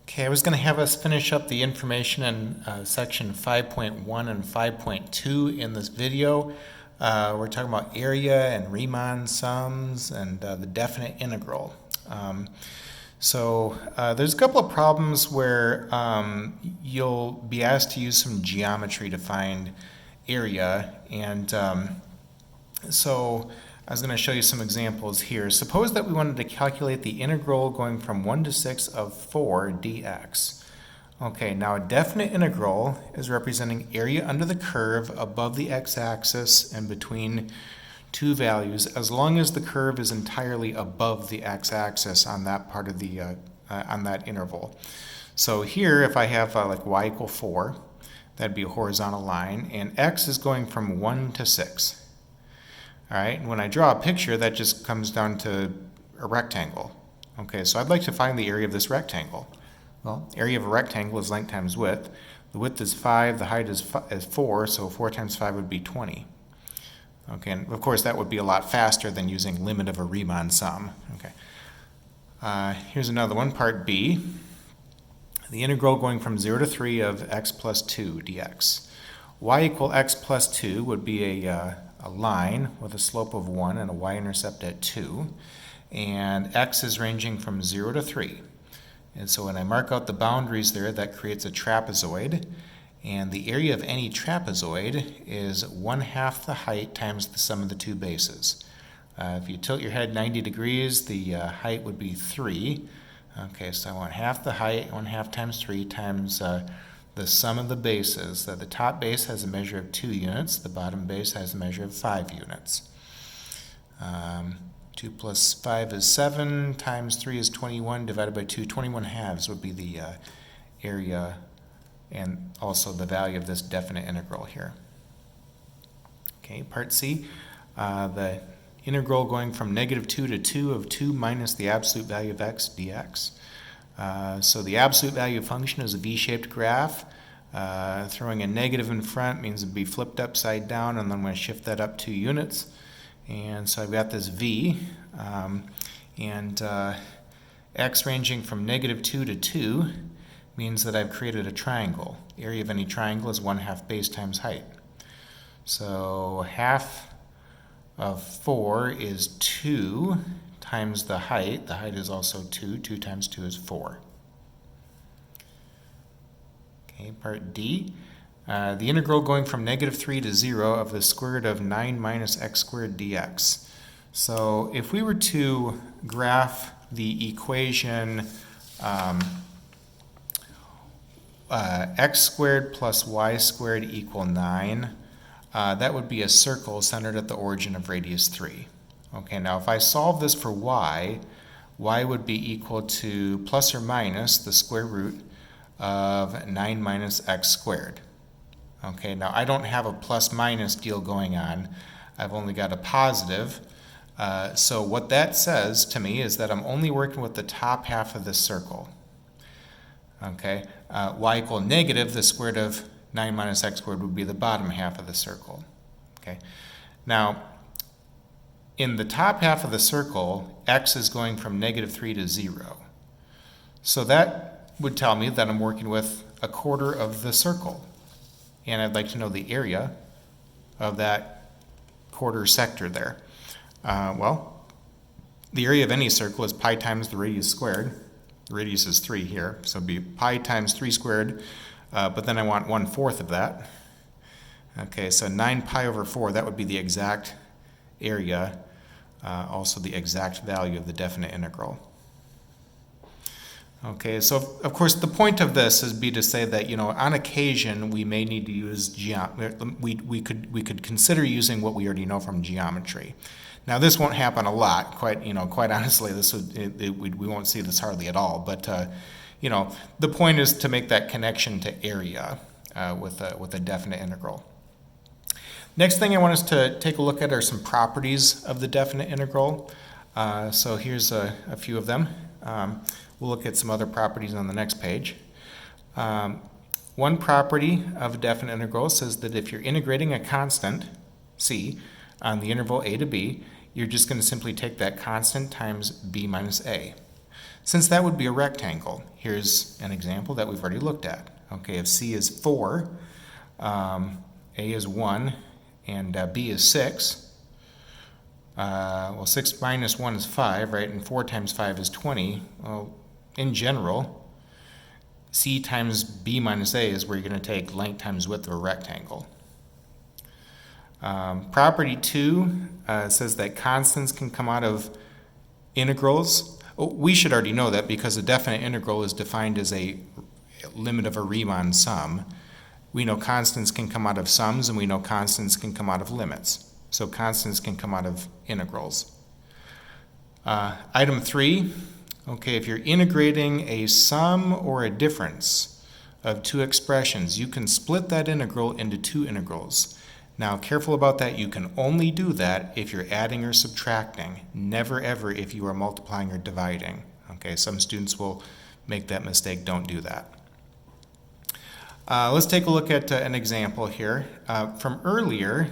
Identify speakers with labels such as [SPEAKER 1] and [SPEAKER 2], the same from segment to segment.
[SPEAKER 1] Okay, I was going to have us finish up the information in section 5.1 and 5.2 in this video. We're talking about area and Riemann sums and the definite integral. There's a couple of problems where you'll be asked to use some geometry to find area, and I was going to show you some examples here. Suppose that we wanted to calculate the integral going from 1 to 6 of 4 dx. Okay, now a definite integral is representing area under the curve above the x-axis and between two values, as long as the curve is entirely above the x-axis on that part of the on that interval. So here, if I have like y equal 4, that'd be a horizontal line, and x is going from 1 to 6. All right, and when I draw a picture, that just comes down to a rectangle. Okay, so I'd like to find the area of this rectangle. Well, area of a rectangle is length times width. The width is 5, the height is 4, so 4 times 5 would be 20. Okay, and of course that would be a lot faster than using limit of a Riemann sum. Okay. Here's another one, part B. The integral going from 0 to 3 of x plus 2 dx. Y equal x plus 2 would be a line with a slope of 1 and a y-intercept at 2, and x is ranging from 0 to 3. And so when I mark out the boundaries there, that creates a trapezoid, and the area of any trapezoid is 1/2 the height times the sum of the two bases. If you tilt your head 90 degrees, the height would be 3. Okay, so I want half the height, 1/2 times 3 times the sum of the bases. The top base has a measure of 2 units, the bottom base has a measure of 5 units. 2 plus 5 is 7, times 3 is 21, divided by 2, 21/2 would be the area and also the value of this definite integral here. Okay, part C, the integral going from -2 to 2 of 2 minus the absolute value of x dx. So the absolute value function is a v-shaped graph. Throwing a negative in front means it'd be flipped upside down, and then I'm going to shift that up 2 units. And so I've got this v, and x ranging from -2 to 2 means that I've created a triangle. Area of any triangle is 1/2 base times height. So half of 4 is 2 times the height. The height is also 2. 2 times 2 is 4. Okay, part D. The integral going from -3 to 0 of the square root of 9 minus x squared dx. So if we were to graph the equation x squared plus y squared equal 9, that would be a circle centered at the origin of radius 3. Okay, now if I solve this for y would be equal to plus or minus the square root of 9 minus x squared. Okay, now I don't have a plus minus deal going on. I've only got a positive. So what that says to me is that I'm only working with the top half of this circle. Okay, y equal negative, the square root of 9 minus x squared would be the bottom half of the circle. Okay, now in the top half of the circle, x is going from -3 to 0. So that would tell me that I'm working with a quarter of the circle. And I'd like to know the area of that quarter sector there. Well, the area of any circle is pi times the radius squared. The radius is 3 here, so it'd be pi times 3 squared, but then I want 1/4 of that. Okay, so 9 pi over 4, that would be the exact area, also the exact value of the definite integral. Okay, so of course the point of this is to say that, you know, on occasion we may need to use we could consider using what we already know from geometry. Now this won't happen a lot, quite honestly. We won't see this hardly at all. But you know, the point is to make that connection to area with a definite integral. Next thing I want us to take a look at are some properties of the definite integral. So here's a few of them. We'll look at some other properties on the next page. One property of a definite integral says that if you're integrating a constant, c, on the interval a to b, you're just going to simply take that constant times b minus a. since that would be a rectangle. Here's an example that we've already looked at. Okay, if C is 4, A is 1, and B is 6, well, 6 minus 1 is 5, right? And 4 times 5 is 20. Well, in general, C times B minus A is where you're going to take length times width of a rectangle. Property 2 says that constants can come out of integrals. Oh, we should already know that because a definite integral is defined as a limit of a Riemann sum. We know constants can come out of sums, and we know constants can come out of limits. So constants can come out of integrals. Item 3, okay, if you're integrating a sum or a difference of two expressions, you can split that integral into two integrals. Now, careful about that. You can only do that if you're adding or subtracting, never ever if you are multiplying or dividing. Okay, some students will make that mistake. Don't do that. Let's take a look at an example here. From earlier,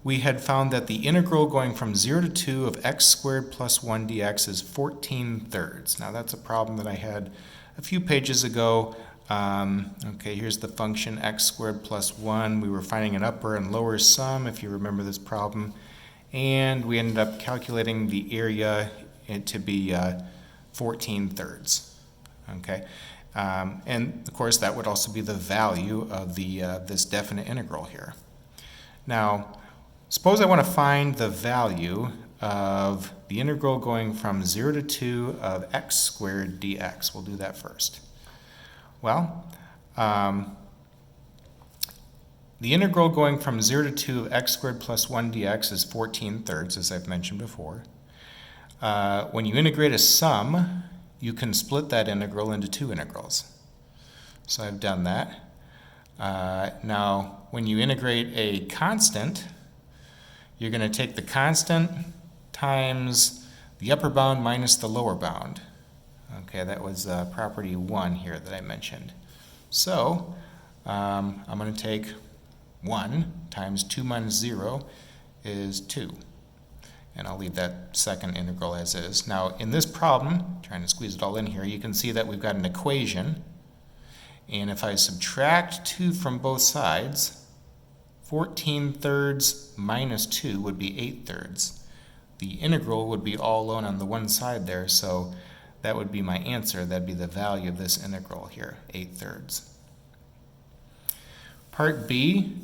[SPEAKER 1] we had found that the integral going from 0 to 2 of x squared plus 1 dx is 14/3. Now, that's a problem that I had a few pages ago. Okay, here's the function x squared plus 1. We were finding an upper and lower sum, if you remember this problem. And we ended up calculating the area to be 14/3. Okay, and of course that would also be the value of the this definite integral here. Now, suppose I want to find the value of the integral going from 0 to 2 of x squared dx. We'll do that first. Well, the integral going from 0 to 2 of x squared plus 1 dx is 14/3, as I've mentioned before. When you integrate a sum, you can split that integral into two integrals. So I've done that. Now, when you integrate a constant, you're going to take the constant times the upper bound minus the lower bound. Okay, that was property 1 here that I mentioned. So I'm going to take 1 times 2 minus 0 is 2. And I'll leave that second integral as is. Now, in this problem, trying to squeeze it all in here, you can see that we've got an equation. And if I subtract 2 from both sides, 14/3 minus 2 would be 8/3. The integral would be all alone on the one side there, so that would be my answer. That'd be the value of this integral here, 8/3. Part B,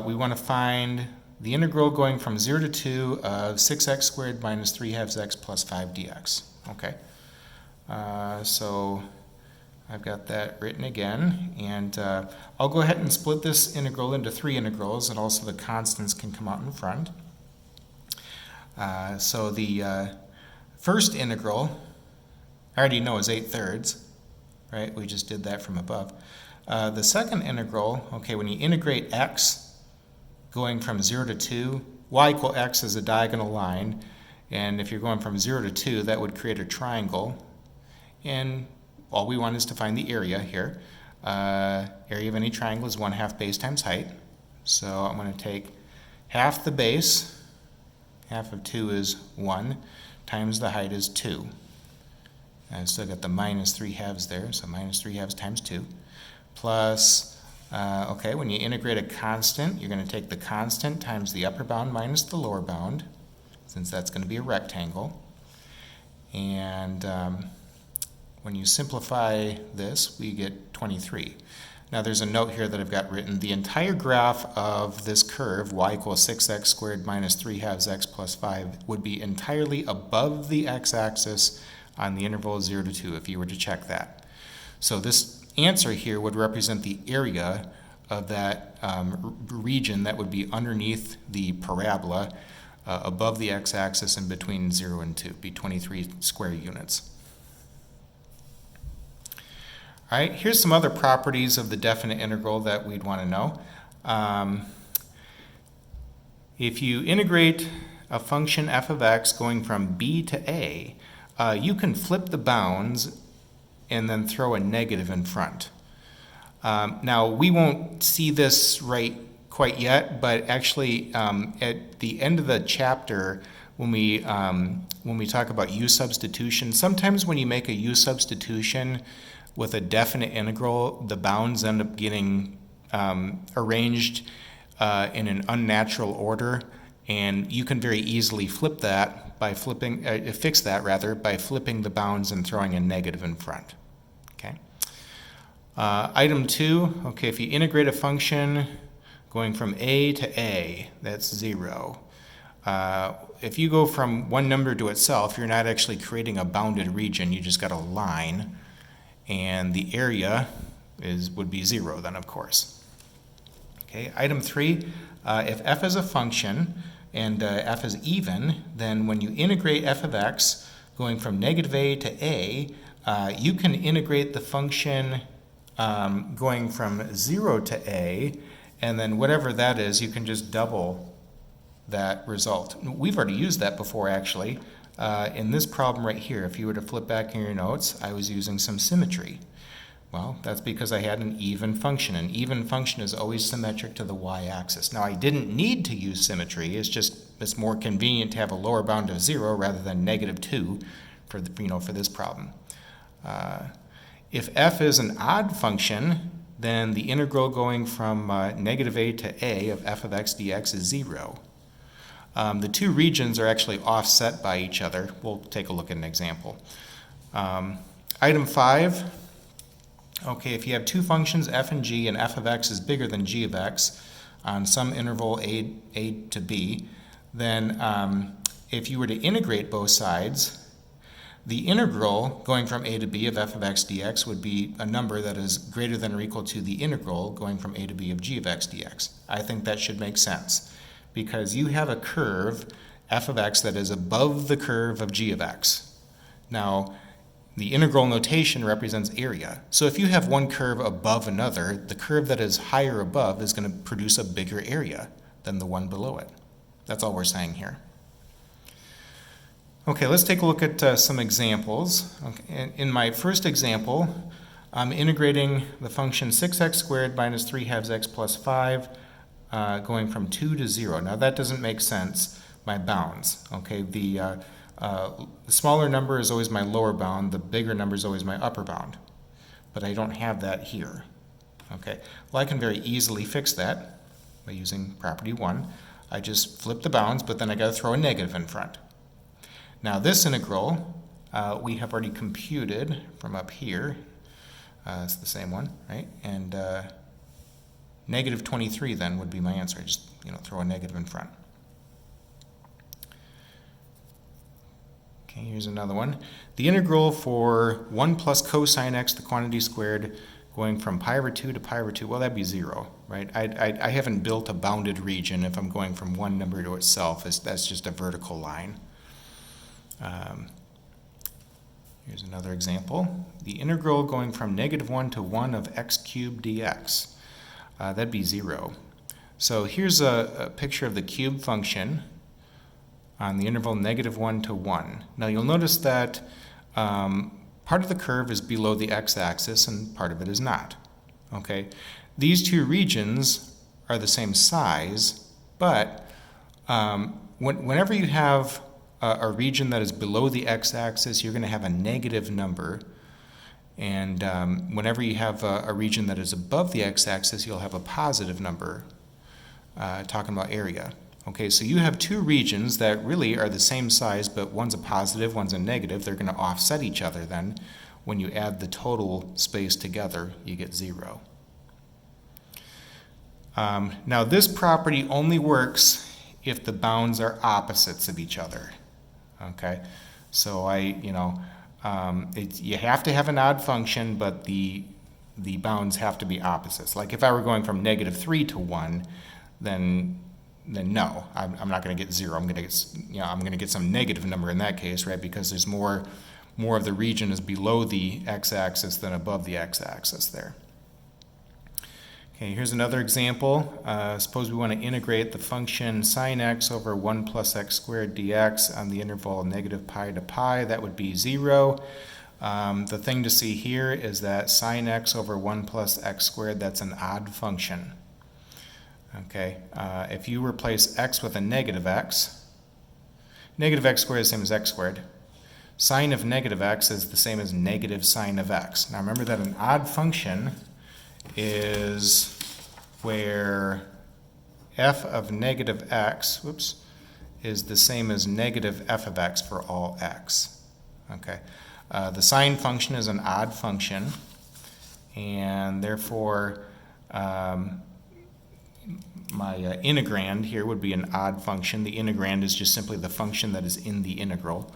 [SPEAKER 1] we want to find the integral going from 0 to 2 of 6x squared minus 3/2 x plus 5 dx. Okay, so I've got that written again, and I'll go ahead and split this integral into three integrals, and also the constants can come out in front. So the first integral, I already know is 8/3, right? We just did that from above. The second integral, okay, when you integrate x going from 0 to 2, y equal x is a diagonal line, and if you're going from 0 to 2, that would create a triangle, and all we want is to find the area here. Area of any triangle is 1/2 base times height, so I'm going to take half the base, half of 2 is 1, times the height is 2. I've still got the minus 3/2 there, so minus 3/2 times 2. Plus, okay, when you integrate a constant, you're going to take the constant times the upper bound minus the lower bound, since that's going to be a rectangle. And when you simplify this, we get 23. Now there's a note here that I've got written. The entire graph of this curve, y equals 6x squared minus 3/2 x plus 5, would be entirely above the x-axis on the interval 0 to 2, if you were to check that. So this answer here would represent the area of that region that would be underneath the parabola, above the x-axis and between 0 and 2, be 23 square units. All right, here's some other properties of the definite integral that we'd want to know. If you integrate a function f of x going from b to a, you can flip the bounds and then throw a negative in front. Now, we won't see this right quite yet, but actually at the end of the chapter, when we talk about u substitution, sometimes when you make a u substitution with a definite integral, the bounds end up getting arranged in an unnatural order, and you can very easily flip that by fix that rather by flipping the bounds and throwing a negative in front. Okay. Item 2. Okay, if you integrate a function going from a to a, that's 0. If you go from one number to itself, you're not actually creating a bounded region. You just got a line, and the area would be 0 then, of course. Okay, item 3, if f is a function and f is even, then when you integrate f of x going from negative a to a, you can integrate the function going from 0 to a, and then whatever that is, you can just double that result. We've already used that before, actually. In this problem right here, if you were to flip back in your notes, I was using some symmetry. Well, that's because I had an even function. An even function is always symmetric to the y-axis. Now, I didn't need to use symmetry. It's more convenient to have a lower bound of 0 rather than negative 2 for this problem. If f is an odd function, then the integral going from negative a to a of f of x dx is 0. The two regions are actually offset by each other. We'll take a look at an example. Item 5. Okay, if you have two functions, f and g, and f of x is bigger than g of x on some interval a to b, then if you were to integrate both sides, the integral going from a to b of f of x dx would be a number that is greater than or equal to the integral going from a to b of g of x dx. I think that should make sense because you have a curve, f of x, that is above the curve of g of x. Now, the integral notation represents area. So if you have one curve above another, the curve that is higher above is going to produce a bigger area than the one below it. That's all we're saying here. Okay, let's take a look at some examples. Okay, in my first example, I'm integrating the function 6x squared minus 3 halves x plus 5 going from 2 to 0. Now that doesn't make sense, my bounds. Okay, the smaller number is always my lower bound, the bigger number is always my upper bound. But I don't have that here. Okay, well, I can very easily fix that by using property 1. I just flip the bounds, but then I got to throw a negative in front. Now this integral we have already computed from up here. It's the same one, right? And negative 23 then would be my answer. I just throw a negative in front. Okay, here's another one. The integral for 1 plus cosine x, the quantity squared, going from pi over 2 to pi over 2, well, that'd be 0, right? I haven't built a bounded region if I'm going from one number to itself. That's just a vertical line. Here's another example. The integral going from negative 1 to 1 of x cubed dx. That'd be 0. So here's a picture of the cube function on the interval negative 1 to 1. Now you'll notice that part of the curve is below the x-axis and part of it is not. Okay, these two regions are the same size, but whenever you have a region that is below the x-axis, you're going to have a negative number, and whenever you have a region that is above the x-axis, you'll have a positive number, talking about area. Okay, so you have two regions that really are the same size, but one's a positive, one's a negative. They're going to offset each other then. When you add the total space together, you get 0. Now this property only works if the bounds are opposites of each other. Okay, so you have to have an odd function, but the bounds have to be opposites. Like if I were going from negative 3 to 1, then no, I'm not going to get 0. I'm going to get some negative number in that case, right? Because there's more of the region is below the x-axis than above the x-axis there. Okay, here's another example. Suppose we want to integrate the function sine x over 1 plus x squared dx on the interval negative pi to pi. That would be 0. The thing to see here is that sine x over 1 plus x squared, that's an odd function. Okay, if you replace x with a negative x, negative x squared is the same as x squared. Sine of negative x is the same as negative sine of x. Now remember that an odd function is where f of negative x, is the same as negative f of x for all x. Okay, the sine function is an odd function, and therefore my integrand here would be an odd function. The integrand is just simply the function that is in the integral.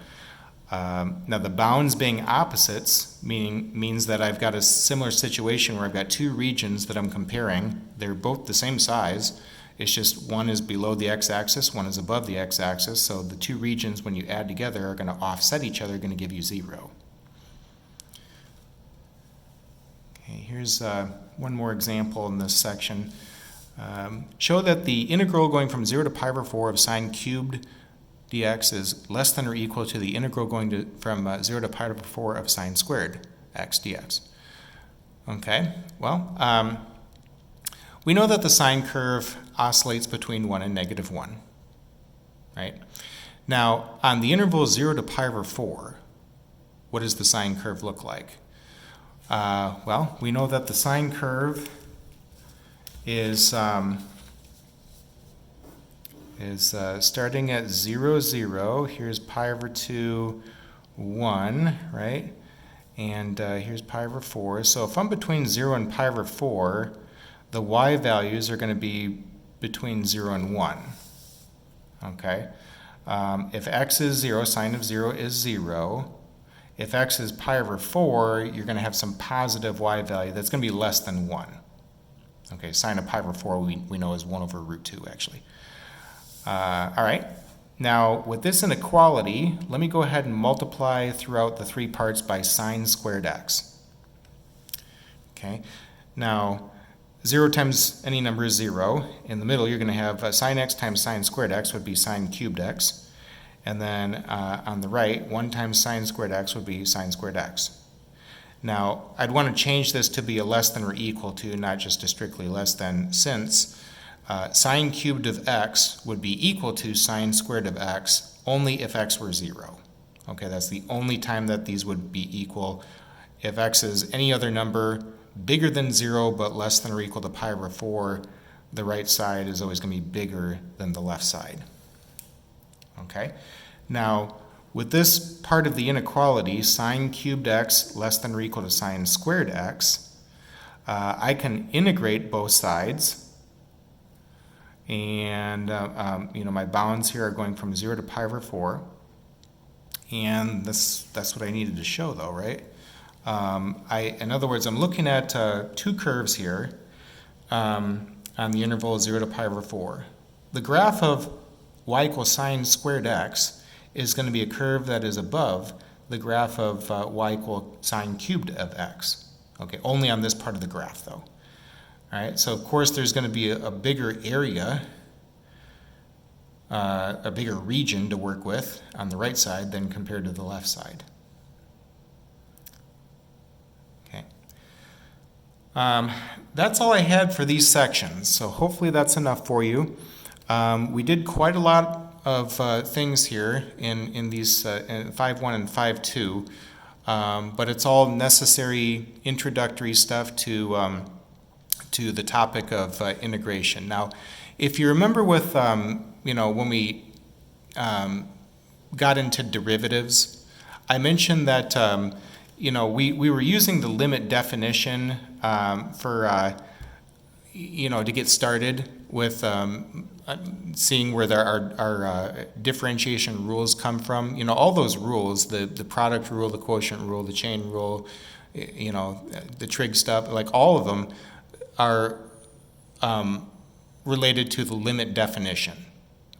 [SPEAKER 1] Now the bounds being opposites means that I've got a similar situation where I've got two regions that I'm comparing. They're both the same size. It's just one is below the x-axis, one is above the x-axis. So the two regions, when you add together, are going to offset each other, going to give you 0. Okay, here's one more example in this section. Show that the integral going from 0 to pi over 4 of sine cubed dx is less than or equal to the integral going from 0 to pi over 4 of sine squared x dx. Okay, well, we know that the sine curve oscillates between 1 and negative 1, right? Now, on the interval 0 to pi over 4, what does the sine curve look like? Well, we know that the sine curve is starting at 0, 0. Here's pi over 2, 1, right? And here's pi over 4. So if I'm between 0 and pi over 4, the y values are going to be between 0 and 1. Okay? If x is 0, sine of 0 is 0. If x is pi over 4, you're going to have some positive y value that's going to be less than 1. Okay, sine of pi over 4 we know is 1 over root 2, actually. All right, now with this inequality, let me go ahead and multiply throughout the three parts by sine squared x. Okay, now 0 times any number is 0. In the middle, you're going to have sine x times sine squared x would be sine cubed x. And then on the right, 1 times sine squared x would be sine squared x. Now, I'd want to change this to be a less than or equal to, not just a strictly less than, since sine cubed of x would be equal to sine squared of x only if x were 0. Okay, that's the only time that these would be equal. If x is any other number bigger than 0 but less than or equal to pi over 4, the right side is always going to be bigger than the left side. Okay, now with this part of the inequality, sine cubed x less than or equal to sine squared x, I can integrate both sides, and my bounds here are going from 0 to pi over 4, and that's what I needed to show though, right? In other words, I'm looking at two curves here on the interval 0 to pi over 4. The graph of y equals sine squared x is going to be a curve that is above the graph of y equal sine cubed of x. Okay, only on this part of the graph though. All right, so of course there's going to be a bigger area, a bigger region to work with on the right side than compared to the left side. Okay. That's all I had for these sections, so hopefully that's enough for you. We did quite a lot of things here in these in 5.1 and 5.2, but it's all necessary introductory stuff to the topic of integration. Now, if you remember with when we got into derivatives, I mentioned that we were using the limit definition for to get started with seeing where our differentiation rules come from. All those rules, the product rule, the quotient rule, the chain rule, the trig stuff, like all of them are related to the limit definition.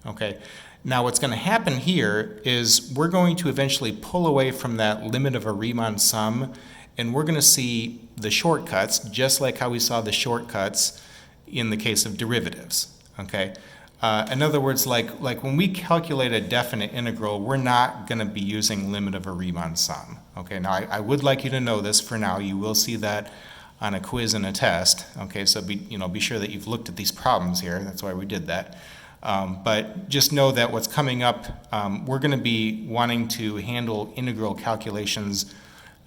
[SPEAKER 1] Okay. Now what's going to happen here is we're going to eventually pull away from that limit of a Riemann sum, and we're going to see the shortcuts, just like how we saw the shortcuts in the case of derivatives. Okay. In other words, like when we calculate a definite integral, we're not going to be using limit of a Riemann sum. Okay. Now I would like you to know this for now. You will see that on a quiz and a test. Okay. So be sure that you've looked at these problems here. That's why we did that. But just know that what's coming up, we're going to be wanting to handle integral calculations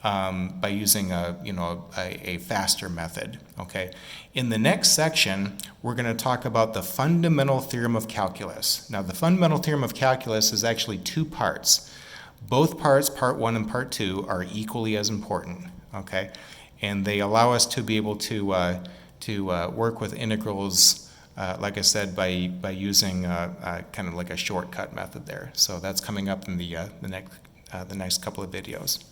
[SPEAKER 1] by using a faster method. Okay. In the next section, we're going to talk about the fundamental theorem of calculus. Now, the fundamental theorem of calculus is actually two parts. Both parts, part 1 and part 2, are equally as important. Okay, and they allow us to be able to work with integrals, like I said, by using kind of like a shortcut method there. So that's coming up in the next couple of videos.